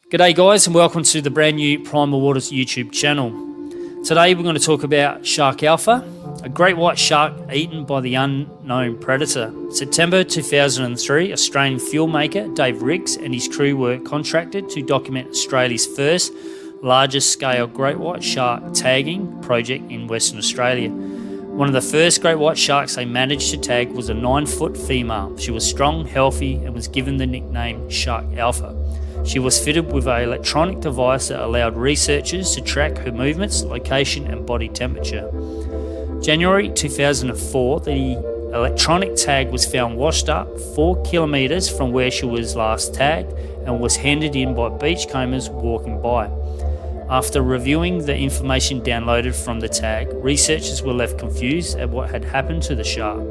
G'day guys, and welcome to the brand new Primal Waters YouTube channel. Today we're going to talk about shark alpha, a great white shark eaten by the unknown predator. September 2003, Australian filmmaker Dave Riggs and his crew were contracted to document Australia's first largest scale great white shark tagging project in Western Australia. One of the first great white sharks they managed to tag was a 9-foot female. She was strong, healthy, and was given the nickname Shark Alpha. She was fitted with an electronic device that allowed researchers to track her movements, location, and body temperature. January 2004, the electronic tag was found washed up 4 kilometres from where she was last tagged and was handed in by beachcombers walking by. After reviewing the information downloaded from the tag, researchers were left confused at what had happened to the shark.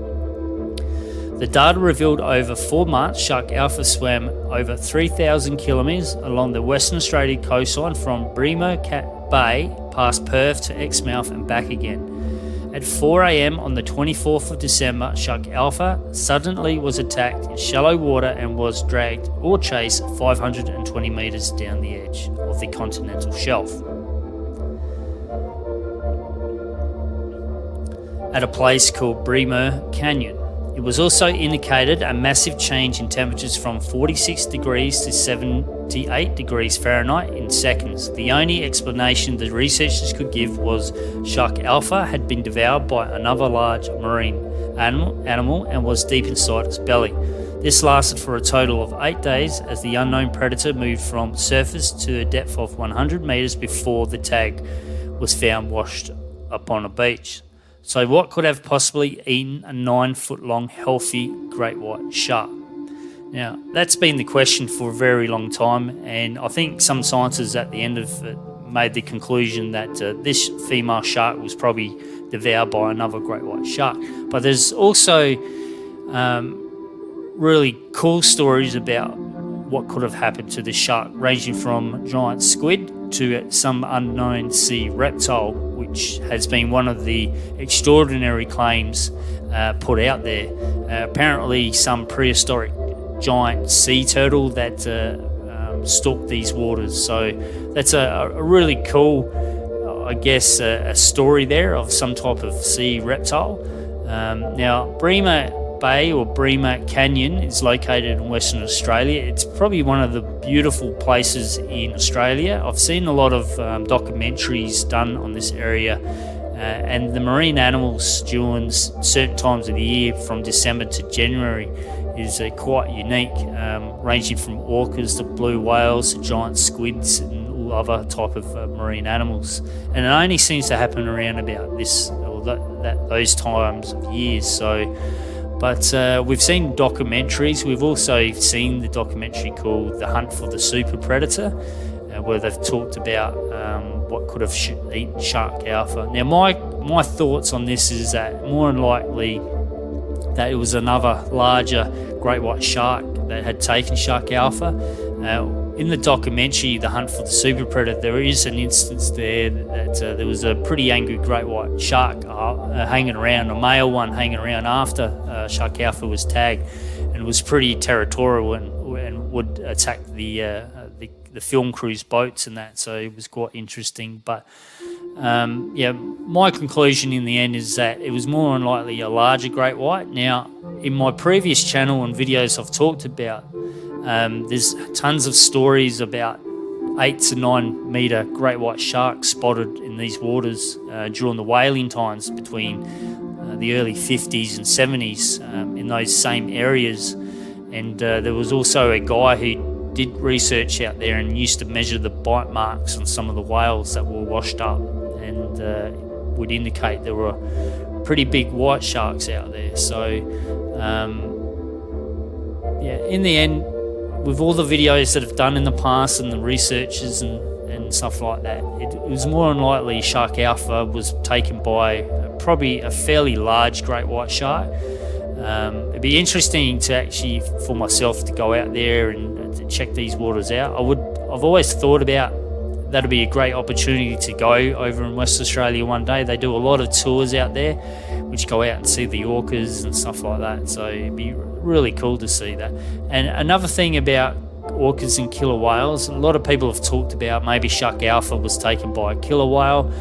The data revealed over 4 months, Shark Alpha swam over 3,000 kilometres along the Western Australia coastline from Bremer Bay past Perth to Exmouth and back again. At 4 a.m. on the 24th of December, Shark Alpha suddenly was attacked in shallow water and was dragged or chased 520 metres down the edge of the continental shelf. At a place called Bremer Canyon. It was also indicated a massive change in temperatures from 46 degrees to 78 degrees Fahrenheit in seconds. The only explanation the researchers could give was Shark Alpha had been devoured by another large marine animal and was deep inside its belly. This lasted for a total of 8 days as the unknown predator moved from surface to a depth of 100 metres before the tag was found washed upon a beach. So what could have possibly eaten a 9-foot-long healthy great white shark? Now, that's been the question for a very long time, and I think some scientists at the end of it made the conclusion that this female shark was probably devoured by another great white shark. But there's also really cool stories about what could have happened to the shark, ranging from giant squid to some unknown sea reptile, which has been one of the extraordinary claims put out there. Apparently some prehistoric giant sea turtle that stalked these waters. So that's a really cool, a story there of some type of sea reptile. Now, Bremer Bay or Bremer Canyon is located in Western Australia. It's probably one of the beautiful places in Australia. I've seen a lot of documentaries done on this area, and the marine animals during certain times of the year from December to January is quite unique, ranging from orcas to blue whales to giant squids and all other type of marine animals. And it only seems to happen around about this or those times of years. But we've seen documentaries. We've also seen the documentary called The Hunt for the Super Predator, where they've talked about what could have eaten Shark Alpha. Now, my thoughts on this is that more than likely that it was another larger great white shark that had taken Shark Alpha. In the documentary, The Hunt for the Super Predator, there is an instance there that there was a pretty angry great white shark hanging around, a male one hanging around after Shark Alpha was tagged, and was pretty territorial and would attack the film crew's boats and that. So it was quite interesting. But my conclusion in the end is that it was more than likely a larger great white. Now, in my previous channel and videos I've talked about, there's tons of stories about 8 to 9 metre great white sharks spotted in these waters during the whaling times between the early 50s and 70s in those same areas. And there was also a guy who did research out there and used to measure the bite marks on some of the whales that were washed up, and would indicate there were pretty big white sharks out there. So in the end, with all the videos that have done in the past and the researchers and stuff like that, it was more than likely Shark Alpha was taken by probably a fairly large great white shark. It'd be interesting to actually, for myself, to go out there and to check these waters out. I've always thought about that'd be a great opportunity to go over in West Australia one day. They do a lot of tours out there, which go out and see the orcas and stuff like that. So it'd be really cool to see that. And another thing about orcas and killer whales. A lot of people have talked about maybe shark alpha was taken by a killer whale.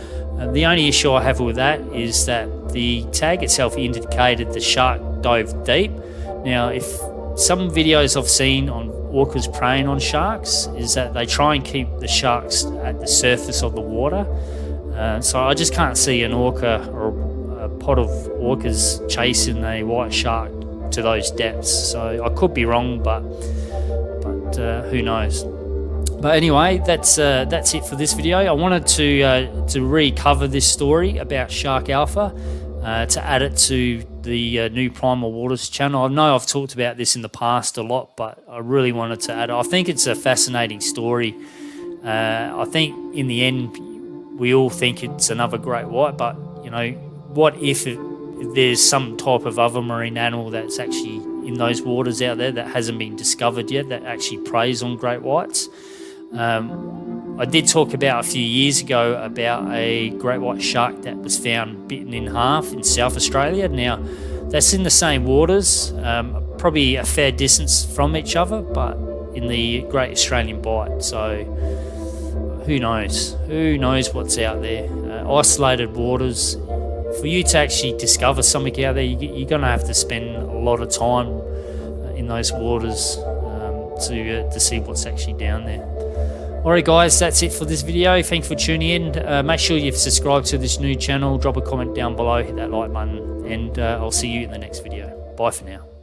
The only issue I have with that is that the tag itself indicated the shark dove deep. Now, if some videos I've seen on orcas preying on sharks is that they try and keep the sharks at the surface of the water. So I just can't see an orca or a pod of orcas chasing a white shark to those depths. So I could be wrong, but who knows. But anyway, that's it for this video. I wanted to recover this story about shark alpha, to add it to the new Primal Waters channel. I know I've talked about this in the past a lot, but I really wanted to add it. I think it's a fascinating story. I think in the end we all think it's another great white, but you know, what if there's some type of other marine animal that's actually in those waters out there that hasn't been discovered yet, that actually preys on great whites? I did talk about a few years ago about a great white shark that was found bitten in half in South Australia. Now, that's in the same waters, probably a fair distance from each other, but in the Great Australian Bight. So who knows? Who knows what's out there? Isolated waters. For you to actually discover something out there, you're going to have to spend a lot of time in those waters to see what's actually down there. Alright guys, that's it for this video. Thanks for tuning in. Make sure you've subscribed to this new channel. Drop a comment down below, hit that like button, and I'll see you in the next video. Bye for now.